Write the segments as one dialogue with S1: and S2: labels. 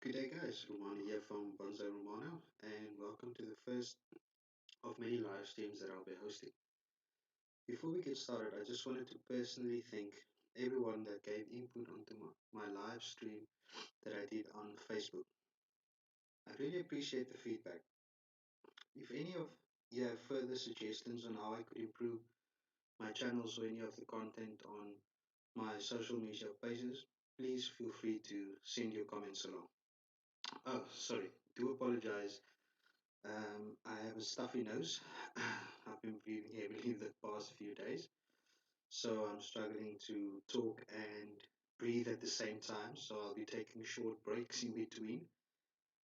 S1: Good day, guys. Romano here from Bonsai Romano, and welcome to the first of many live streams that I'll be hosting. Before we get started, I just wanted to personally thank everyone that gave input onto my live stream that I did on Facebook. I really appreciate the feedback. If any of you have further suggestions on how I could improve my channels or any of the content on my social media pages, please feel free to send your comments along. Oh, sorry, do apologize. I have a stuffy nose. I've been breathing heavily the past few days, so I'm struggling to talk and breathe at the same time. So I'll be taking short breaks in between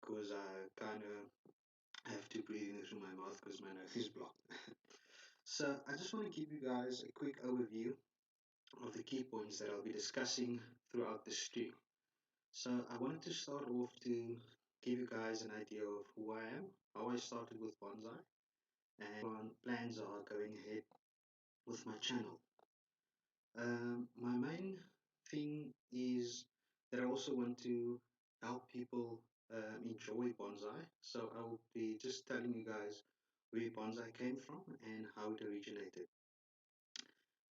S1: because I kind of have to breathe in through my mouth because my nose is blocked. So I just want to give you guys a quick overview of the key points that I'll be discussing throughout the stream. So I wanted to start off to give you guys an idea of who I am, how I started with bonsai, and plans are going ahead with my channel. My main thing is that I also want to help people enjoy bonsai. So I will be just telling you guys where bonsai came from and how it originated.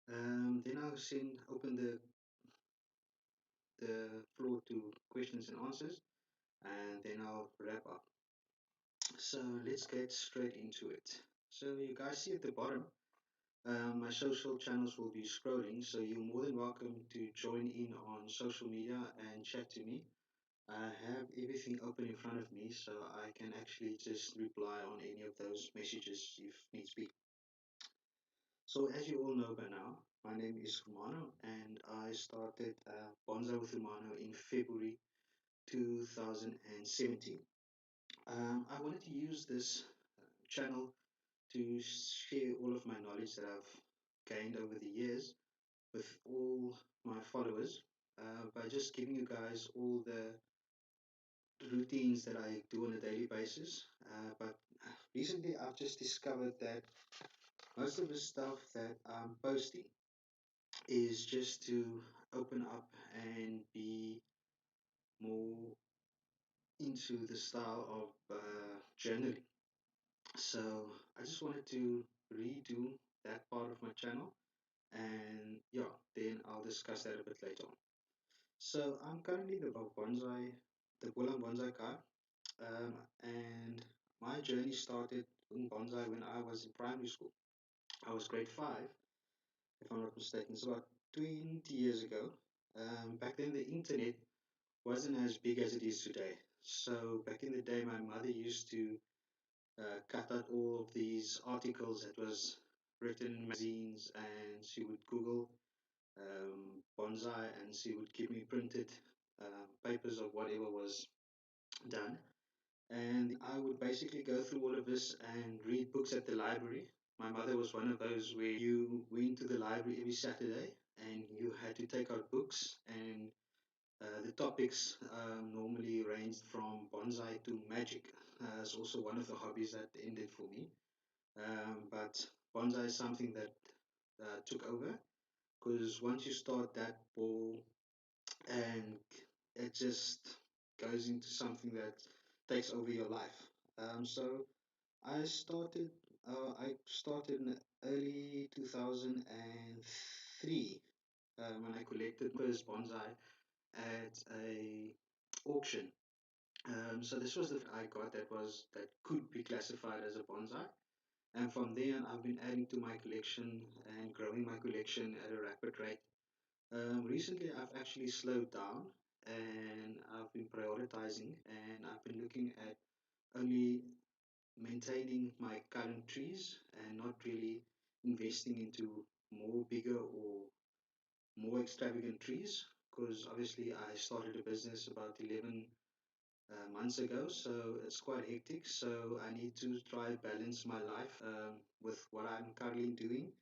S1: Then I'll open the floor to questions and answers, and then I'll wrap up. So let's get straight into it. So you guys see at the bottom, my social channels will be scrolling, so you're more than welcome to join in on social media and chat to me. I have everything open in front of me, so I can actually just reply on any of those messages if needs be. So, as you all know by now, my name is Romano, and I started Bonsai with Romano in February 2017. I wanted to use this channel to share all of my knowledge that I've gained over the years with all my followers by just giving you guys all the routines that I do on a daily basis. But recently, I've just discovered that most of the stuff that I'm posting is just to open up and be more into the style of journaling. So I just wanted to redo that part of my channel, and yeah, then I'll discuss that a bit later on. So I'm currently the Bulam Bonsai guy, and my journey started in bonsai when I was in primary school. I was grade five, if I'm not mistaken. It's about 20 years ago. Back then, the internet wasn't as big as it is today. So back in the day, my mother used to cut out all of these articles that was written in magazines, and she would Google bonsai, and she would give me printed papers of whatever was done. And then I would basically go through all of this and read books at the library. My mother was one of those where you went to the library every Saturday and you had to take out books, and the topics normally ranged from bonsai to magic. It's also one of the hobbies that ended for me. But bonsai is something that took over because once you start that ball and it just goes into something that takes over your life. So I started. I started in early 2003 when I collected first bonsai at a auction. So this was the I got that could be classified as a bonsai, and from there I've been adding to my collection and growing my collection at a rapid rate. Recently, I've actually slowed down and I've been prioritizing, and I've been looking at only maintaining my current trees and not really investing into more bigger or more extravagant trees, because obviously I started a business about 11 months ago, so it's quite hectic. So I need to try balance my life with what I'm currently doing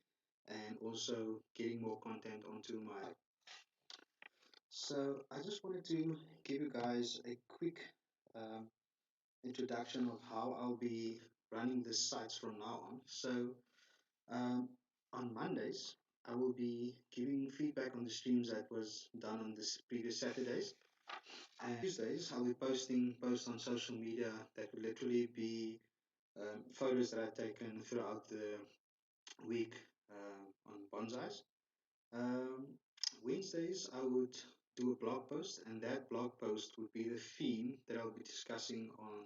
S1: and also getting more content onto my. So I just wanted to give you guys a quick um, introduction of how I'll be running the sites from now on. So um, on Mondays, I will be giving feedback on the streams that was done on this previous Saturdays. And Tuesdays, I'll be posting posts on social media that will literally be photos that I've taken throughout the week on bonsais. Um, Wednesdays, I would do a blog post, and that blog post would be the theme that I'll be discussing on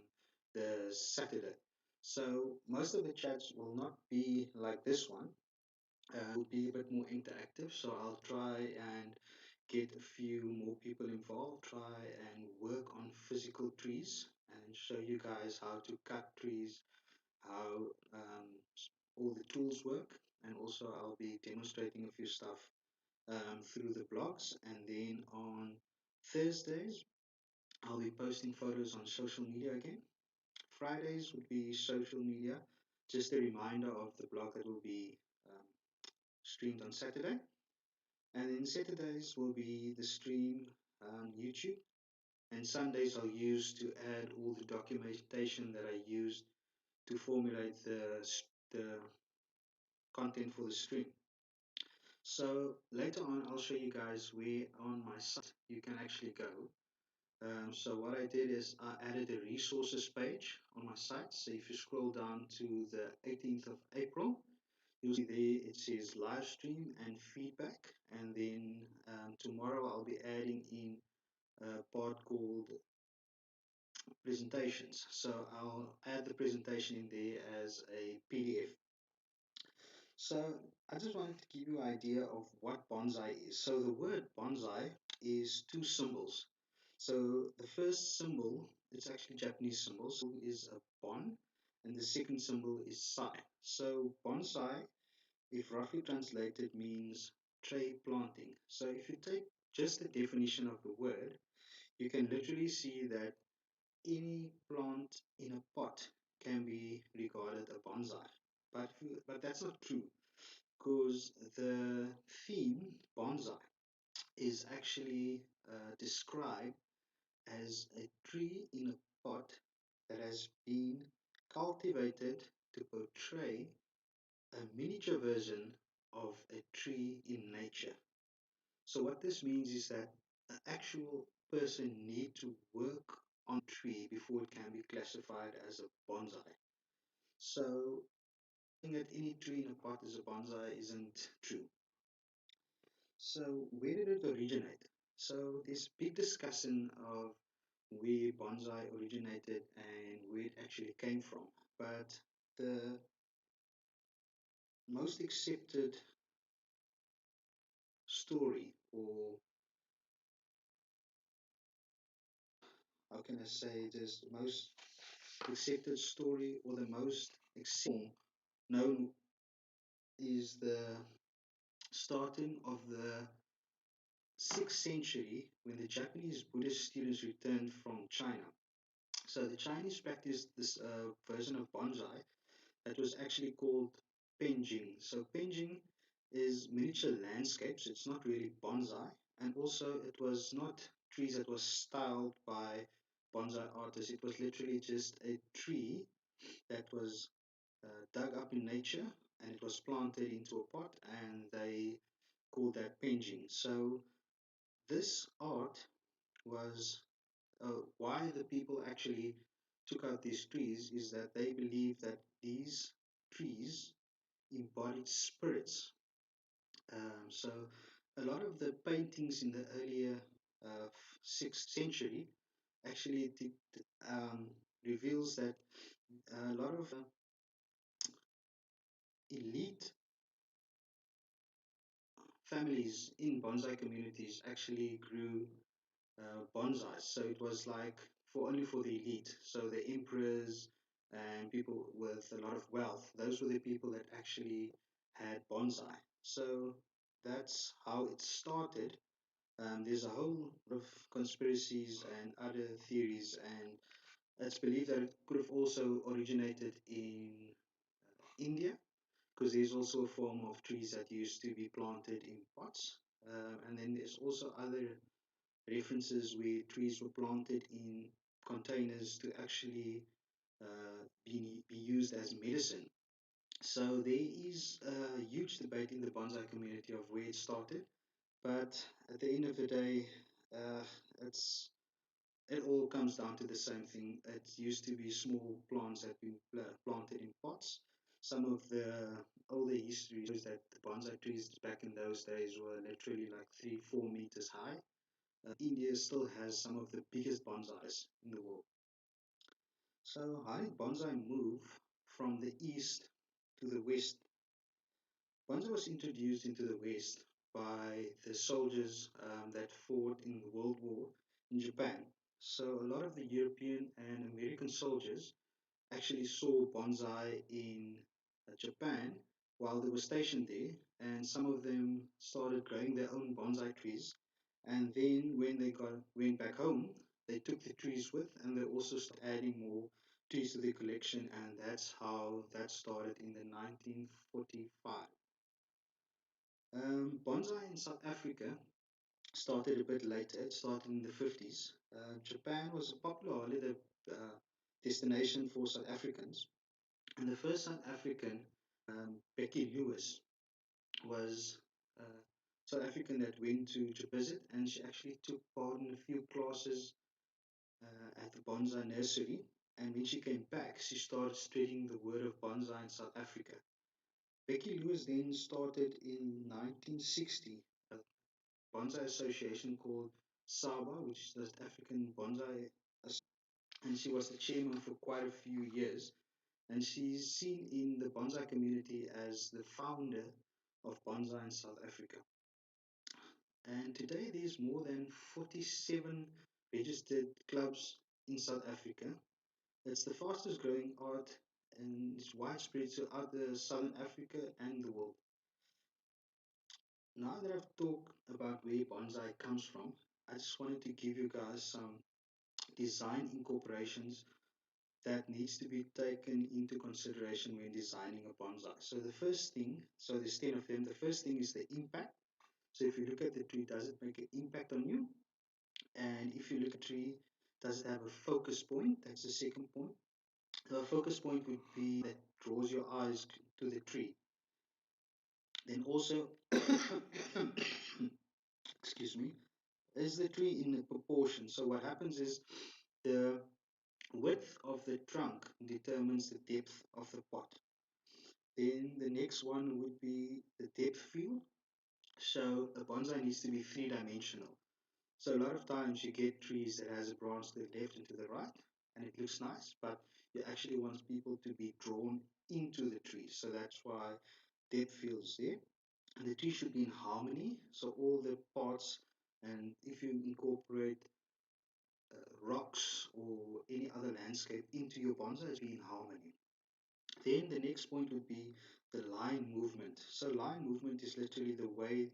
S1: the Saturday. So most of the chats will not be like this one. Will be a bit more interactive. So I'll try and get a few more people involved, try and work on physical trees and show you guys how to cut trees, how all the tools work, and also I'll be demonstrating a few stuff through the blogs. And then on Thursdays, I'll be posting photos on social media again. Fridays would be social media, just a reminder of the blog that will be um, streamed on Saturday. And then Saturdays will be the stream on YouTube. And Sundays I'll use to add all the documentation that I used to formulate the content for the stream. So later on, I'll show you guys where on my site you can actually go. So what I did is I added a resources page on my site. So if you scroll down to the 18th of April, you'll see there it says live stream and feedback. And then tomorrow I'll be adding in a part called presentations. So I'll add the presentation in there as a PDF. So I just wanted to give you an idea of what bonsai is. So the word bonsai is two symbols. So the first symbol, it's actually Japanese symbol, is a bon, and the second symbol is sai. So bonsai, if roughly translated, means tree planting. So if you take just the definition of the word, you can literally see that any plant in a pot can be regarded a bonsai. But that's not true because the theme bonsai is actually described as a tree in a pot that has been cultivated to portray a miniature version of a tree in nature. So what this means is that an actual person need to work on a tree before it can be classified as a bonsai. So saying that any tree in a pot is a bonsai isn't true. So where did it originate? So there's big discussion of where bonsai originated and where it actually came from. But the most accepted story, or how can I say this, most accepted story or the most accepted known is the starting of the 6th century when the Japanese Buddhist students returned from China. So the Chinese practiced this version of bonsai that was actually called penjing. So penjing is miniature landscapes. It's not really bonsai, and also it was not trees that was styled by bonsai artists. It was literally just a tree that was dug up in nature and it was planted into a pot, and they called that penjing. So this art was why the people actually took out these trees is that they believed that these trees embodied spirits. So a lot of the paintings in the earlier 6th century actually um, reveals that a lot of elite families in bonsai communities actually grew bonsai. So it was like for only for the elite. So the emperors and people with a lot of wealth, those were the people that actually had bonsai. So that's how it started. There's a whole lot of conspiracies and other theories, and it's believed that it could have also originated in India because there's also a form of trees that used to be planted in pots. And then there's also other references where trees were planted in containers to actually be used as medicine. So there is a huge debate in the bonsai community of where it started, but at the end of the day, uh, it's it all comes down to the same thing. It used to be small plants that we planted in pots. Some of the older history shows that the bonsai trees back in those days were literally like 3, 4 meters high. India still has some of the biggest bonsais in the world. So, how did bonsai move from the east to the west? Bonsai was introduced into the west by the soldiers that fought in the World War in Japan. So, a lot of the European and American soldiers actually saw bonsai in Japan while they were stationed there, and some of them started growing their own bonsai trees. And then when they went back home, they took the trees with, and they also started adding more trees to their collection, and that's how that started in the 1945. Bonsai in South Africa started a bit later. It started in the 50s. Japan was a popular holiday destination for South Africans. And the first South African, Becky Lewis, was a South African that went to visit, and she actually took part in a few classes at the bonsai nursery. And when she came back, she started spreading the word of bonsai in South Africa. Becky Lewis then started in 1960 a bonsai association called SABA, which is the South African Bonsai Association, and she was the chairman for quite a few years. And she's seen in the bonsai community as the founder of bonsai in South Africa. And today there's more than 47 registered clubs in South Africa. It's the fastest growing art and it's widespread throughout the Southern Africa and the world. Now that I've talked about where bonsai comes from, I just wanted to give you guys some design incorporations that needs to be taken into consideration when designing a bonsai. So the first thing, so there's 10 of them. The first thing is the impact. So if you look at the tree, does it make an impact on you? And if you look at the tree, does it have a focus point? That's the second point. The focus point would be that draws your eyes to the tree. Then also, excuse me, is the tree in a proportion? So what happens is the width of the trunk determines the depth of the pot. Then the next one would be the depth field. So a bonsai needs to be three-dimensional. So a lot of times you get trees that has a branch to the left and to the right, and it looks nice, but you actually want people to be drawn into the tree. So that's why depth field is there. And the tree should be in harmony. So all the parts, and if you incorporate rocks or any other landscape into your bonsai, it should be in harmony. Then the next point would be the line movement. So line movement is literally the way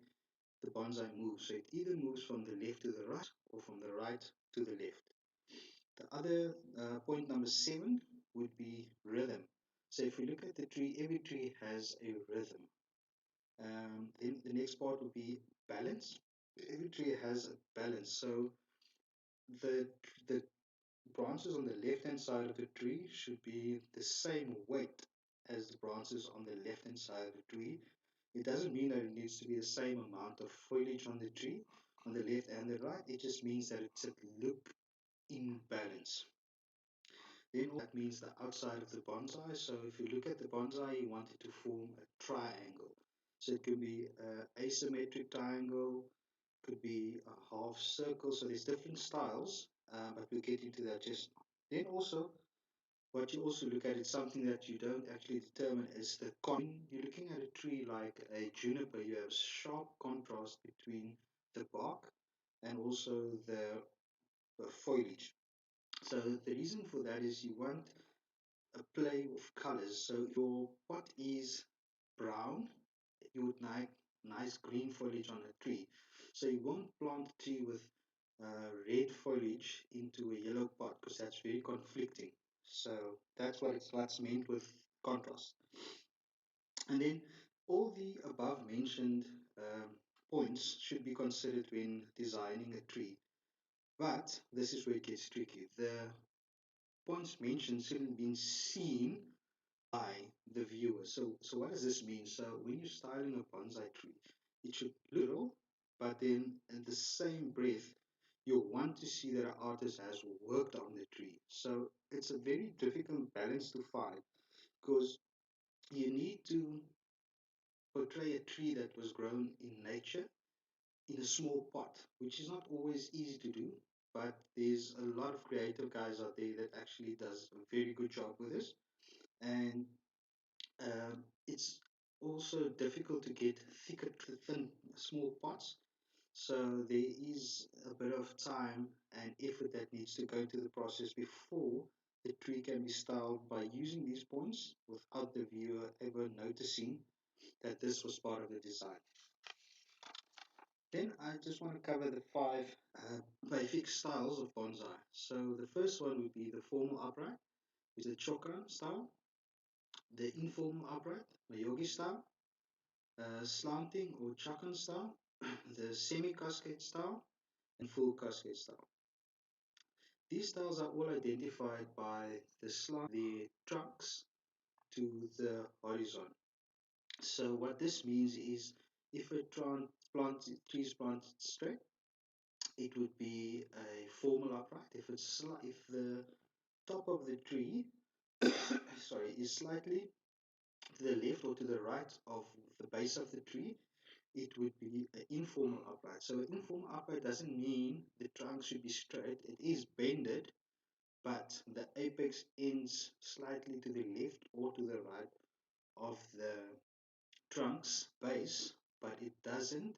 S1: the bonsai moves. So it either moves from the left to the right or from the right to the left. The other point number 7 would be rhythm. So if we look at the tree, every tree has a rhythm. Then the next part would be balance. Every tree has a balance. So the the branches on the left hand side of the tree should be the same weight as the branches on the left hand side of the tree. It doesn't mean that it needs to be the same amount of foliage on the tree on the left and the right. It just means that it should look in balance. Then that means the outside of the bonsai. So if you look at the bonsai, you want it to form a triangle. So it could be an asymmetric triangle, could be a half circle. So there's different styles, but we'll get into that just now. Then also, what you also look at is something that you don't actually determine is the you're looking at a tree like a juniper, you have sharp contrast between the bark and also the foliage. So the reason for that is you want a play of colors. So if your pot is brown, you would like nice green foliage on a tree. So you won't plant a tree with red foliage into a yellow pot because that's very conflicting. So that's what's meant with contrast. And then all the above mentioned points should be considered when designing a tree. But this is where it gets tricky. The points mentioned shouldn't be seen by the viewer. So what does this mean? So when you're styling a bonsai tree, it should look literal, but then in the same breath, you'll want to see that an artist has worked on the tree. So it's a very difficult balance to find because you need to portray a tree that was grown in nature in a small pot, which is not always easy to do. But there's a lot of creative guys out there that actually does a very good job with this, and it's also difficult to get thicker, thin, small pots. So there is a bit of time and effort that needs to go into the process before the tree can be styled by using these points without the viewer ever noticing that this was part of the design. Then I just want to cover the five basic styles of bonsai. So the first one would be the formal upright, which is the chokran style, the informal upright, the yogi style, slanting or chakan style, the semi-cascade style, and full cascade style. These styles are all identified by the slant their trunks to the horizon. So what this means is if a tree is planted straight, it would be a formal upright. If the top of the tree sorry is slightly to the left or to the right of the base of the tree, it would be an informal upright. So an informal upright doesn't mean the trunk should be straight. It is bended, but the apex ends slightly to the left or to the right of the trunk's base, but it doesn't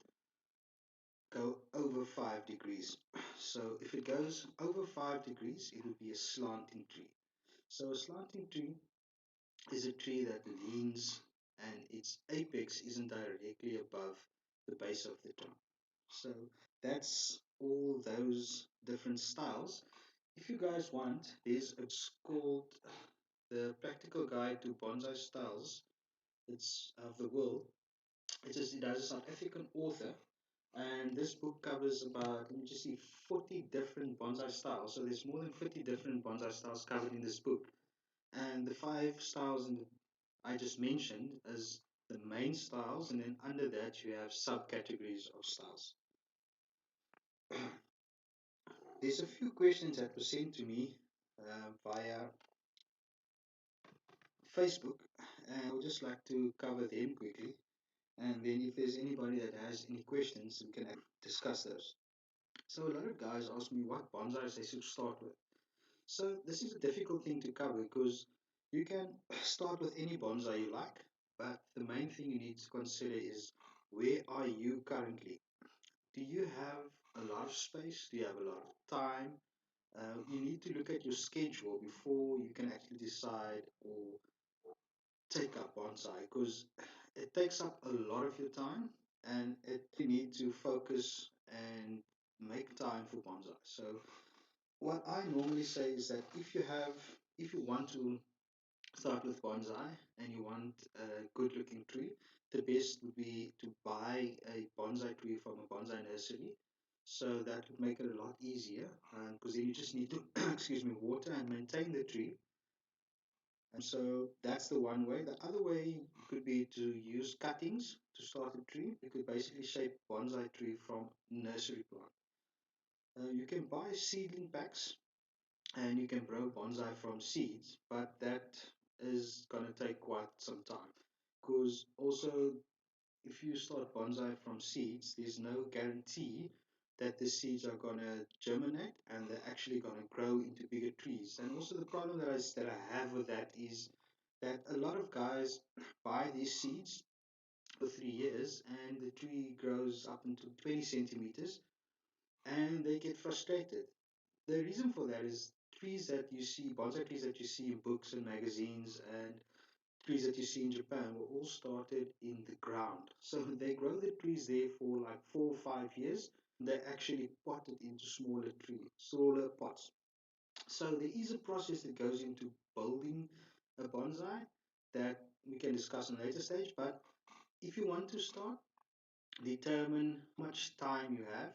S1: go over 5 degrees. So if it goes over 5 degrees, it would be a slanting tree. So a slanting tree is a tree that leans and its apex isn't directly above the base of the trunk. So that's all those different styles. If you guys want, there's a called the Practical Guide to Bonsai Styles. It's of the world. It has a South African author, and this book covers about let me just see 40 different bonsai styles. So there's more than 50 different bonsai styles covered in this book, and the five styles I just mentioned as the main styles, and then under that you have subcategories of styles. There's a few questions that were sent to me via Facebook, and I would just like to cover them quickly. And then if there's anybody that has any questions, we can discuss those. So a lot of guys ask me what bonsais they should start with. So this is a difficult thing to cover because you can start with any bonsai you like, but the main thing you need to consider is where are you currently? Do you have a lot of space? Do you have a lot of time? You need to look at your schedule before you can actually decide or take up bonsai because it takes up a lot of your time and you need to focus and make time for bonsai. So what I normally say is that if you want to start with bonsai and you want a good looking tree, the best would be to buy a bonsai tree from a bonsai nursery. So that would make it a lot easier because then you just need to excuse me water and maintain the tree. So that's the one way. The other way could be to use cuttings to start a tree. You could basically shape bonsai tree from nursery plant. You can buy seedling packs and you can grow bonsai from seeds, but that is going to take quite some time because also if you start bonsai from seeds, there's no guarantee that the seeds are going to germinate and they're actually going to grow into bigger trees. And also the problem that I have with that is that a lot of guys buy these seeds for 3 years and the tree grows up into 20 centimeters and they get frustrated. The reason for that is bonsai trees that you see in books and magazines and trees that you see in Japan were all started in the ground. So they grow the trees there for like 4 or 5 years. They're actually potted into smaller pots. So there is a process that goes into building a bonsai that we can discuss in a later stage. But if you want to start, determine how much time you have.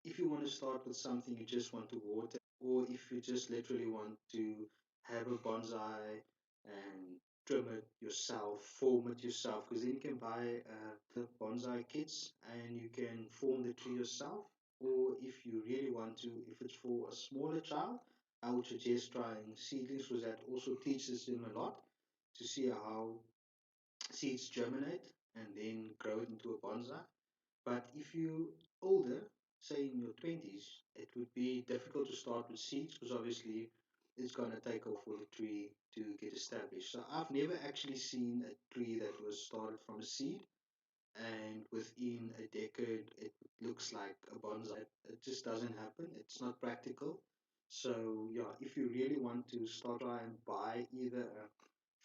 S1: If you want to start with something you just want to water, or if you just literally want to have a bonsai and trim it yourself, form it yourself, because then you can buy the bonsai kits and you can form the tree yourself. Or if you really want to, if it's for a smaller child, I would suggest trying seedlings because that also teaches them a lot to see how seeds germinate and then grow it into a bonsai. But if you older, say in your 20s, it would be difficult to start with seeds because obviously it's going to take off for the tree to get established. So I've never actually seen a tree that was started from a seed and within a decade it looks like a bonsai. It just doesn't happen. It's not practical. So yeah, if you really want to start, try and buy either a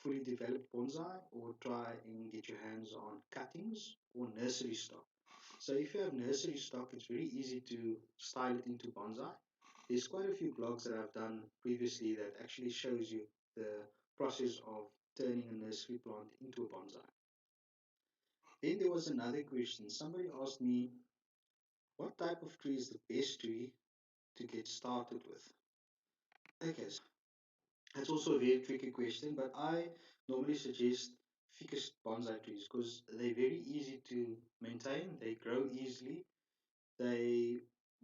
S1: fully developed bonsai or try and get your hands on cuttings or nursery stock. So if you have nursery stock, it's very easy to style it into bonsai. There's quite a few blogs that I've done previously that actually shows you the process of turning a nursery plant into a bonsai. Then there was another question. Somebody asked me, what type of tree is the best tree to get started with? Okay, so that's also a very tricky question, but I normally suggest ficus bonsai trees because they're very easy to maintain, they grow easily, they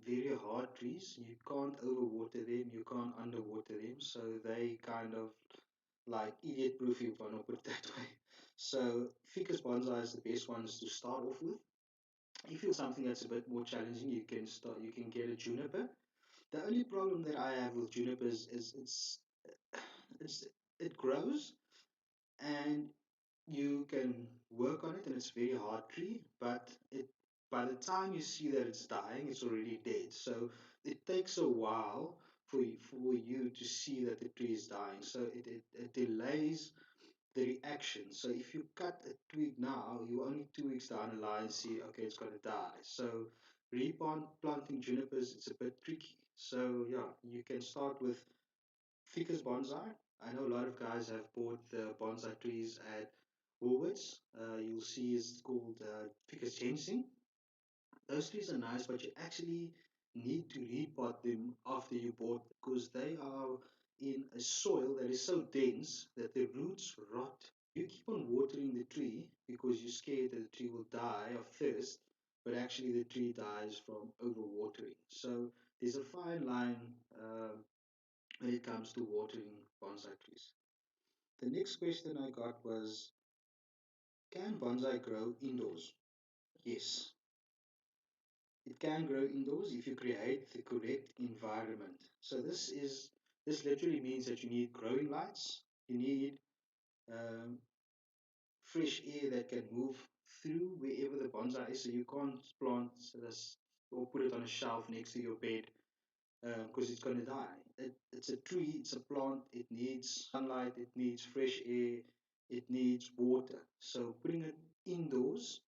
S1: very hard trees. You can't overwater them, you can't underwater them, so they kind of like idiot proof if I want to put it that way. So ficus bonsai is the best ones to start off with. If you want something that's a bit more challenging, you can get a juniper. The only problem that I have with junipers is it's it grows and you can work on it and it's a very hard tree, but it by the time you see that it's dying, it's already dead. So it takes a while for you to see that the tree is dying. So it delays the reaction. So if you cut a twig now, you only 2 weeks down the line see, okay, it's going to die. So replanting junipers, it's a bit tricky. So yeah, you can start with ficus bonsai. I know a lot of guys have bought the bonsai trees at Woolworths. You'll see it's called ficus ginseng. Those trees are nice, but you actually need to repot them after you bought because they are in a soil that is so dense that the roots rot. You keep on watering the tree because you're scared that the tree will die of thirst, but actually the tree dies from overwatering. So there's a fine line when it comes to watering bonsai trees. The next question I got was, can bonsai grow indoors? Yes, it can grow indoors if you create the correct environment. So this literally means that you need growing lights, you need um, fresh air that can move through wherever the bonsai is. So you can't plant this or put it on a shelf next to your bed because it's going to die. It's a tree, it's a plant, it needs sunlight, it needs fresh air, it needs water. So putting it indoors,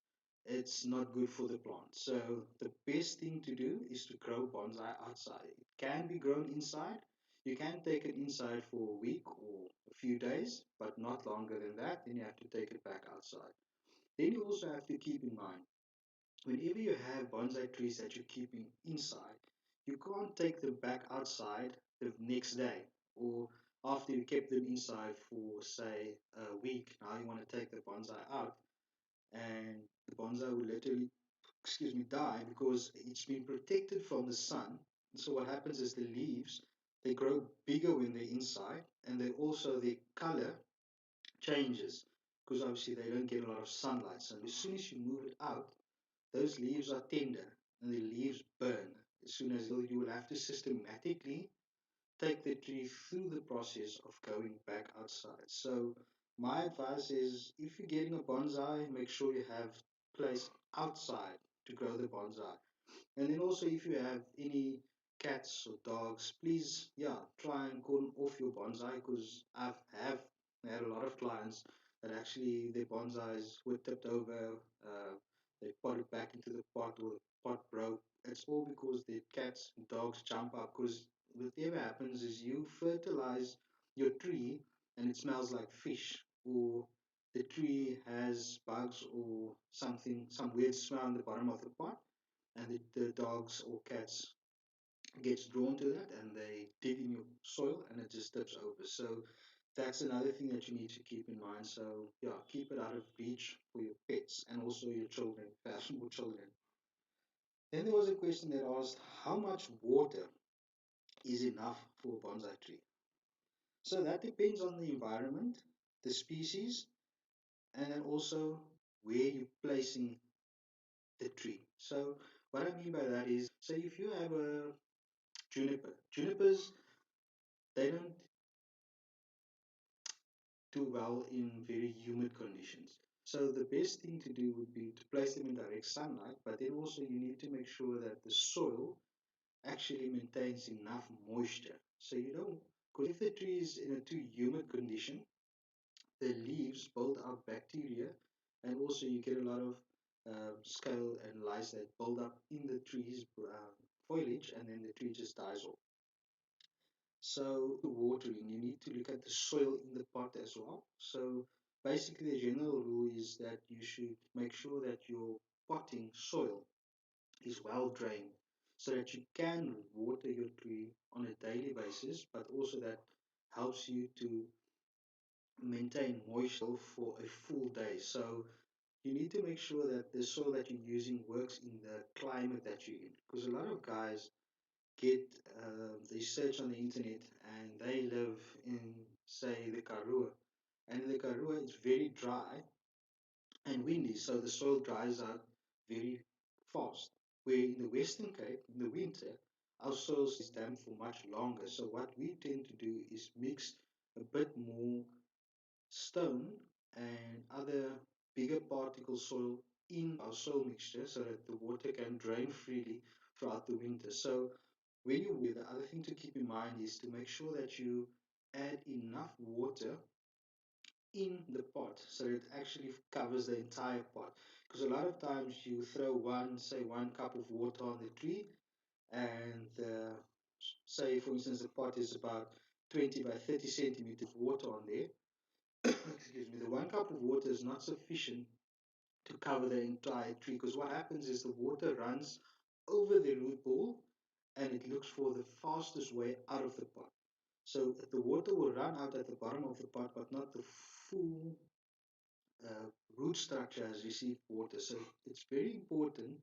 S1: it's not good for the plant. So the best thing to do is to grow bonsai outside. It can be grown inside. You can take it inside for a week or a few days, but not longer than that. Then you have to take it back outside. Then you also have to keep in mind whenever you have bonsai trees that you're keeping inside, you can't take them back outside the next day or after you kept them inside for, say, a week. Now you want to take the bonsai out, and the bonsai will literally, excuse me, die because it's been protected from the sun. So what happens is the leaves, they grow bigger when they're inside, and they also their color changes because obviously they don't get a lot of sunlight. So as soon as you move it out, those leaves are tender and the leaves burn. As soon as you will have to systematically take the tree through the process of going back outside. So my advice is if you're getting a bonsai, make sure you have place outside to grow the bonsai. And then also if you have any cats or dogs, please, yeah, try and cordon off your bonsai because have had a lot of clients that actually their bonsais were tipped over, they put it back into the pot or the pot broke. It's all because the cats and dogs jump up because whatever happens is you fertilize your tree and it smells like fish or the tree has bugs or something, some weird smell in the bottom of the pot and the dogs or cats gets drawn to that and they dig in your soil and it just tips over. So that's another thing that you need to keep in mind. So yeah, keep it out of reach for your pets and also your children, if you have more children. Then there was a question that asked how much water is enough for a bonsai tree. So that depends on the environment, the species, and then also where you're placing the tree. So what I mean by that is, say if you have a junipers, they don't do well in very humid conditions. So the best thing to do would be to place them in direct sunlight, but then also you need to make sure that the soil actually maintains enough moisture. So you don't, because if the tree is in a too humid condition, the leaves build up bacteria, and also you get a lot of scale and lice that build up in the tree's foliage, and then the tree just dies off. So watering, you need to look at the soil in the pot as well. So basically, the general rule is that you should make sure that your potting soil is well drained so that you can water your tree on a daily basis, but also that helps you to maintain moisture for a full day. So you need to make sure that the soil that you're using works in the climate that you're in. Because a lot of guys get they search on the internet and they live in, say, the Karoo, and in the Karoo it's very dry and windy, so the soil dries out very fast. Where in the Western Cape, in the winter, our soil stays damp for much longer. So what we tend to do is mix a bit more stone and other bigger particle soil in our soil mixture so that the water can drain freely throughout the winter. So when you water, the other thing to keep in mind is to make sure that you add enough water in the pot so it actually covers the entire pot. Because a lot of times you throw one, say, 1 cup of water on the tree, and say, for instance, the pot is about 20 by 30 centimeters of water on there. Excuse me, the 1 cup of water is not sufficient to cover the entire tree because what happens is the water runs over the root ball and it looks for the fastest way out of the pot. So the water will run out at the bottom of the pot, but not the full uh, root structure has received water. So it's very important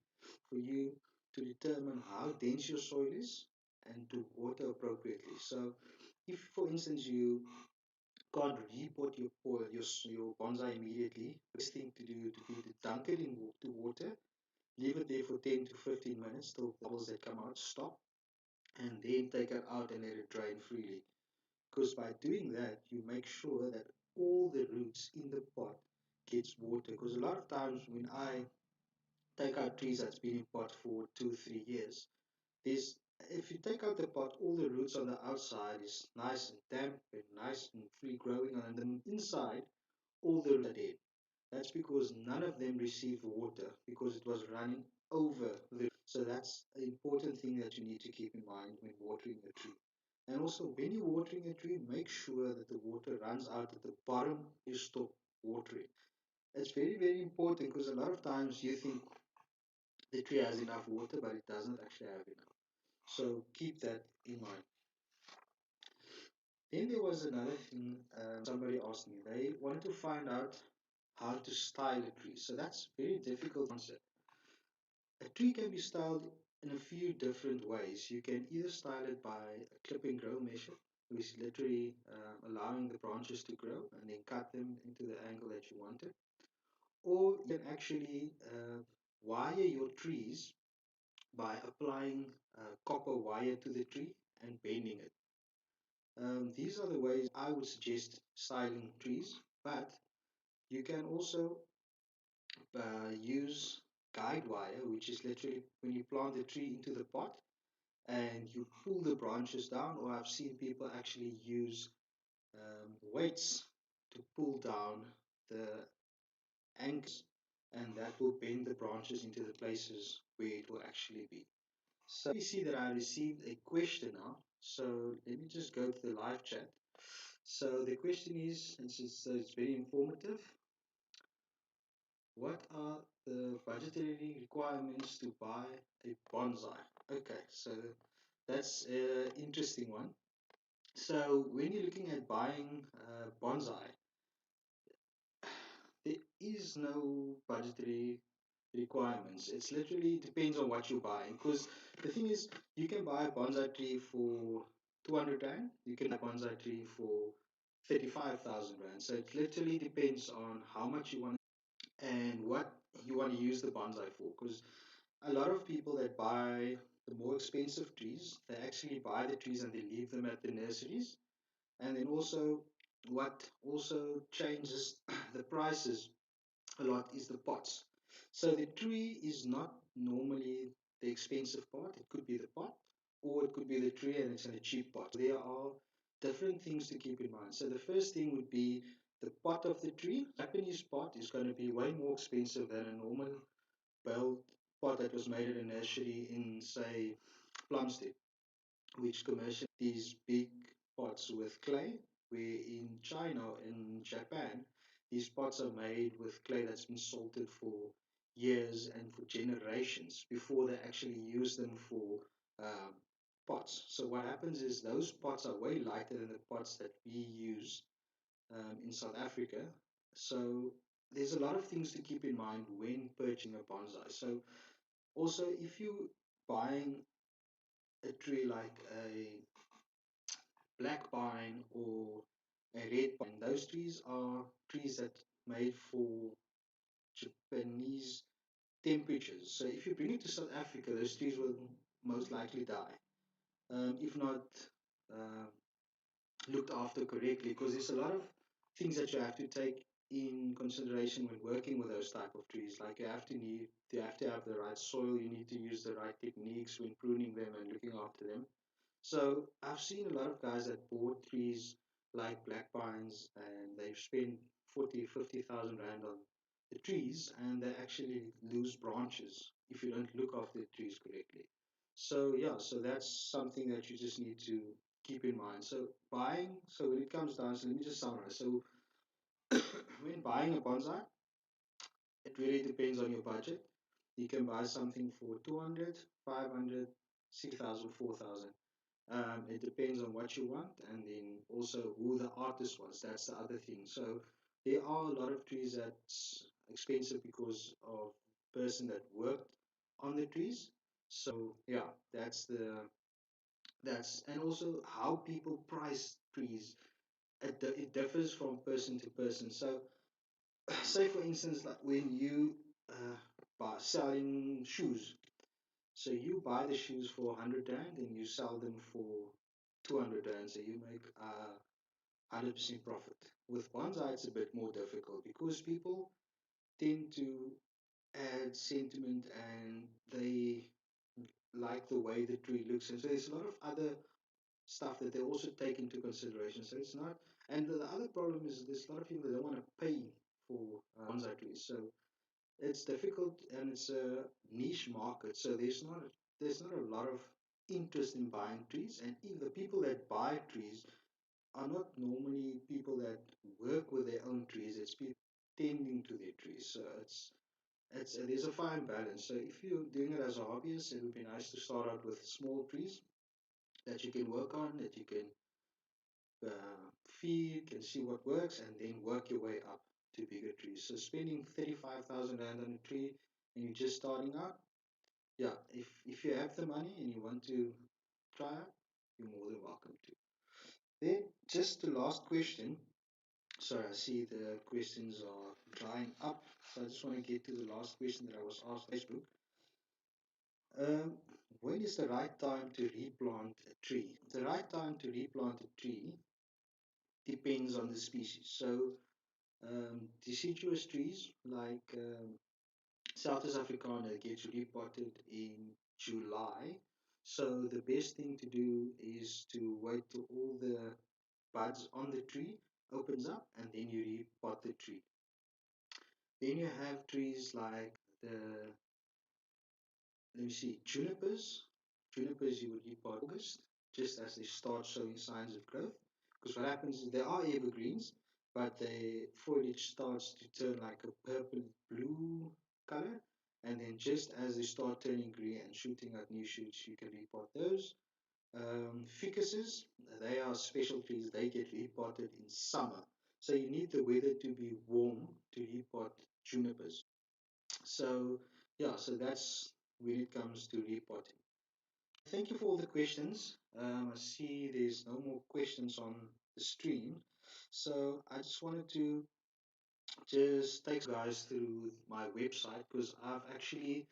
S1: for you to determine how dense your soil is and to water appropriately. So if, for instance, you can't repot your bonsai immediately, the best thing to do would be to dunk it into water, leave it there for 10 to 15 minutes till bubbles that come out stop, and then take it out and let it drain freely. Because by doing that, you make sure that all the roots in the pot gets water. Because a lot of times when I take out trees that's been in pot for 2, 3 years, there's if you take out the pot, all the roots on the outside is nice and damp and nice and free growing, and then inside all the roots are dead. That's because none of them received water because it was running over the. So that's an important thing that you need to keep in mind when watering a tree. And also, when you're watering a tree, make sure that the water runs out at the bottom. You stop watering. It's very, very important because a lot of times you think the tree has enough water, but it doesn't actually have enough. So keep that in mind. Then there was another thing somebody asked me. They wanted to find out how to style a tree. So that's very difficult concept. A tree can be styled in a few different ways. You can either style it by a clip and grow method, which is literally allowing the branches to grow and then cut them into the angle that you wanted. Or you can actually wire your trees by applying copper wire to the tree and bending it. These are the ways I would suggest styling trees, but you can also use guide wire, which is literally when you plant the tree into the pot and you pull the branches down, or I've seen people actually use weights to pull down the anchors, and that will bend the branches into the places where it will actually be. So you see that I received a question now. So let me just go to the live chat. So the question is, and it's very informative. What are the budgetary requirements to buy a bonsai? Okay, so that's an interesting one. So when you're looking at buying bonsai, there is no budgetary requirements. It's literally depends on what you buy. Because the thing is, you can buy a bonsai tree for 200 rand. You can buy a bonsai tree for 35,000 rand. So it literally depends on how much you want and what you want to use the bonsai for. Because a lot of people that buy the more expensive trees, they actually buy the trees and they leave them at the nurseries. And then also, what also changes the prices a lot is the pots. So the tree is not normally the expensive part. It could be the pot, or it could be the tree and it's in a cheap pot. So there are different things to keep in mind. So the first thing would be the pot of the tree. Japanese pot is going to be way more expensive than a normal bell pot that was made at a nursery in, say, Plumstead, which commercially these big pots with clay, where in China and Japan, these pots are made with clay that's been salted for years and for generations before they actually use them for um, pots. So what happens is those pots are way lighter than the pots that we use in South Africa. So there's a lot of things to keep in mind when purchasing a bonsai. So also, if you buying a tree like a black pine or a red pine, those trees are trees that made for Japanese temperatures. So if you bring it to South Africa, those trees will most likely die, if not uh, looked after correctly, because there's a lot of things that you have to take in consideration when working with those type of trees. Like you have to have the right soil, you need to use the right techniques when pruning them and looking after them. So I've seen a lot of guys that bought trees like black pines and they've spent 40, 50,000 rand on the trees and they actually lose branches if you don't look after the trees correctly. So yeah, so that's something that you just need to keep in mind. So when it comes down, so let me just summarize. So when buying a bonsai, it really depends on your budget. You can buy something for 200, 500, 6,000, 4,000. It depends on what you want and then also who the artist was. That's the other thing. So there are a lot of trees that's expensive because of person that worked on the trees. So yeah, that's and also how people price trees. It differs from person to person. So say for instance, like when you buy selling shoes, so you buy the shoes for 100 rand and you sell them for 200 rand, so you make 100% profit. With bonsai, it's a bit more difficult because people tend to add sentiment and they like the way the tree looks, and so there's a lot of other stuff that they also take into consideration. So it's not, and the other problem is there's a lot of people that don't want to pay for bonsai trees, so it's difficult and it's a niche market. So there's not a lot of interest in buying trees, and even the people that buy trees are not normally people that work with their own trees. It's people tending to their trees. So it's there's a fine balance. So if you're doing it as a hobbyist, it would be nice to start out with small trees that you can work on, that you can feed, can see what works, and then work your way up to bigger trees. So spending 35,000 rand on a tree and you're just starting out, yeah, if you have the money and you want to try it, you're more than welcome to. Then just the last question. Sorry, I see the questions are drying up. So I just want to get to the last question that I was asked on Facebook. Um, when is the right time to replant a tree? The right time to replant a tree depends on the species. So deciduous trees like Celtis africana gets repotted in July. So the best thing to do is to wait till all the buds on the tree opens up and then you repot the tree. Then you have trees like the, let me see, junipers. Junipers you would repot August, just as they start showing signs of growth. Because what happens is they are evergreens, but the foliage starts to turn like a purple blue color. And then just as they start turning green and shooting out new shoots, you can repot those. Ficuses, they are special trees. They get repotted in summer. So you need the weather to be warm to repot junipers. So yeah, so that's when it comes to repotting. Thank you for all the questions. I see there's no more questions on the stream. So I just wanted to just take guys through my website because I've actually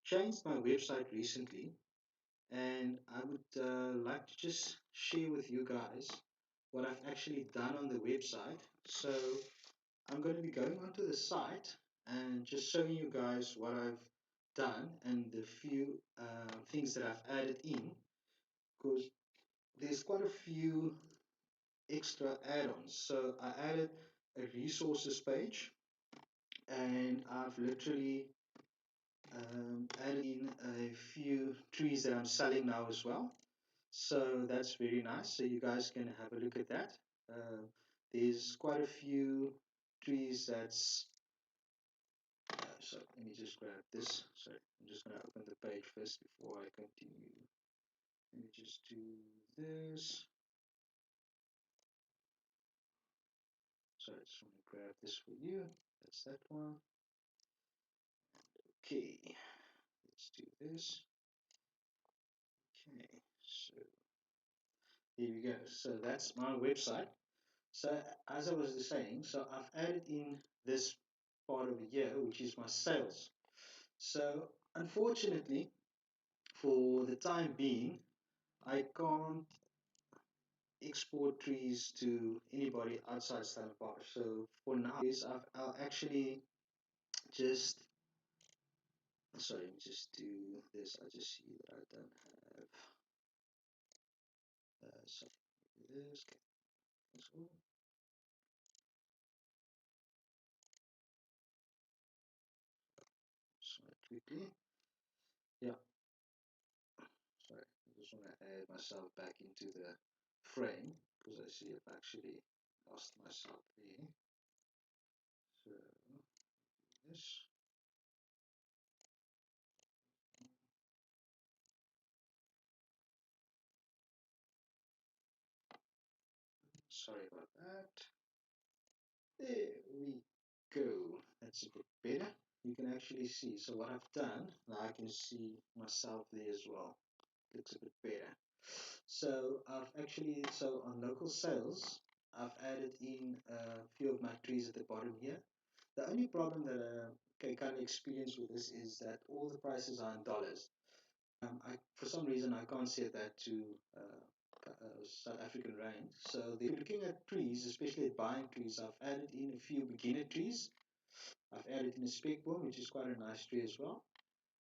S1: changed my website recently, and I would like to just share with you guys what I've actually done on the website. So I'm going to be going onto the site and just showing you guys what I've done and the few things that I've added in, because there's quite a few extra add-ons. So I added a resources page, and I've literally added in a few trees that I'm selling now as well. So that's very nice. So you guys can have a look at that. Uh, there's quite a few trees that's. So let me just grab this. Sorry, I'm just going to open the page first before I continue. Let me just do this. So I just want to grab this for you. That's that one. Okay, let's do this. Okay, so here we go. So that's my website. So as I was saying, so I've added in this part over here, which is my sales. So unfortunately, for the time being, I can't export trees to anybody outside Stellenbosch. So for now, is I'll actually just, sorry, let me just do this. I just see that I don't have, so this, cancel, sorry, quickly. Yeah, sorry, I just want to add myself back into the frame because I see I've actually lost myself there. So this, sorry about that. There we go. That's a bit better. You can actually see. So what I've done, now I can see myself there as well. Looks a bit better. So I've actually, so on local sales, I've added in a few of my trees at the bottom here. The only problem that I kind of experience with this is that all the prices are in dollars. For some reason, I can't set that to South African rand. So if you're looking at trees, especially at buying trees, I've added in a few beginner trees. I've added in a speckboom, which is quite a nice tree as well.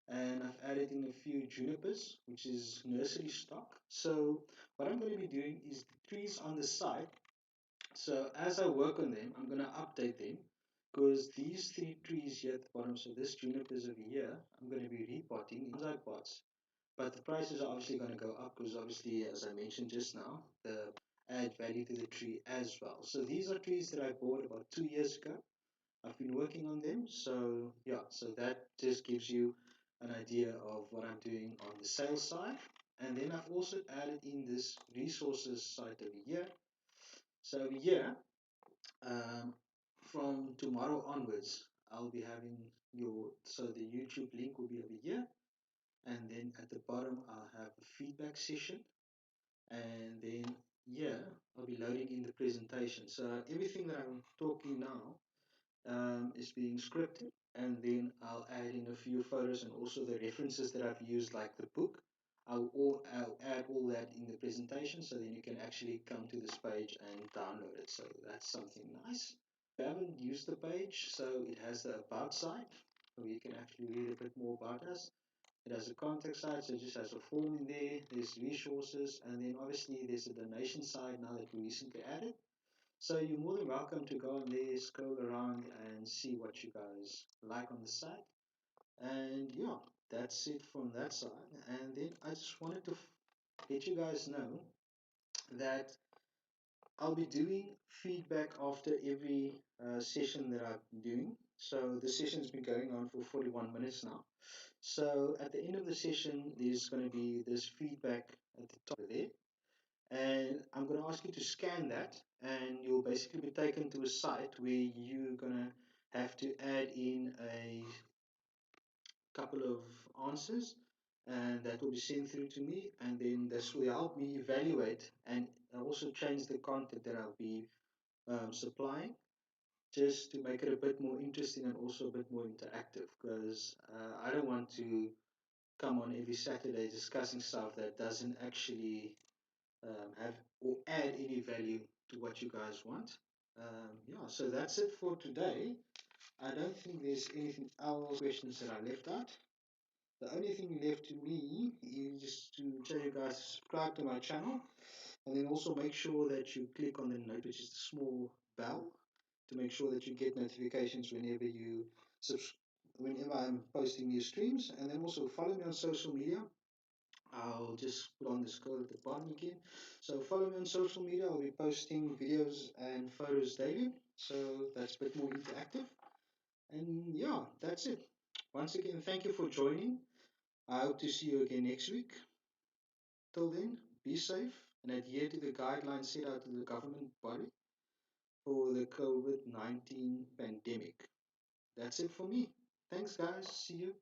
S1: And I've added in a few junipers, which is nursery stock. So what I'm going to be doing is the trees on the side. So as I work on them, I'm going to update them because these three trees here at the bottom, so this junipers over here, I'm going to be repotting in bonsai pots. But the prices are obviously going to go up because obviously, as I mentioned just now, the add value to the tree as well. So these are trees that I bought about 2 years ago. I've been working on them. So yeah, so that just gives you an idea of what I'm doing on the sales side. And then I've also added in this resources site over here. So over here, um, from tomorrow onwards, I'll be having so the YouTube link will be over here. And then at the bottom, I'll have a feedback session. And then yeah, I'll be loading in the presentation. So everything that I'm talking now is being scripted, and then I'll add in a few photos and also the references that I've used, like the book. I'll add all that in the presentation, so then you can actually come to this page and download it. So that's something nice. If you haven't used the page, so it has the about side, where you can actually read a bit more about us. It has a contact side, so it just has a form in there. There's resources, and then obviously there's a donation side now that we recently added. So you're more than welcome to go on there, scroll around, and see what you guys like on the site. And yeah, that's it from that side. And then I just wanted to let you guys know that I'll be doing feedback after every session that I'm doing. So the session's been going on for 41 minutes now. So at the end of the session, there's going to be this feedback at the top of there. And I'm going to ask you to scan that, and you'll basically be taken to a site where you're going to have to add in a couple of answers, and that will be sent through to me, and then this will help me evaluate and also change the content that I'll be supplying, just to make it a bit more interesting and also a bit more interactive, because I don't want to come on every Saturday discussing stuff that doesn't actually have or add any value to what you guys want. Yeah, so that's it for today. I don't think there's anything else, questions that I left out. The only thing left to me is just to tell you guys to subscribe to my channel, and then also make sure that you click on the note, which is the small bell, to make sure that you get notifications whenever I'm posting new streams. And then also follow me on social media. I'll just put on the scroll at the bottom again. So follow me on social media. I'll be posting videos and photos daily. So that's a bit more interactive. And yeah, that's it. Once again, thank you for joining. I hope to see you again next week. Till then, be safe and adhere to the guidelines set out to the government body for the COVID-19 pandemic. That's it for me. Thanks, guys. See you.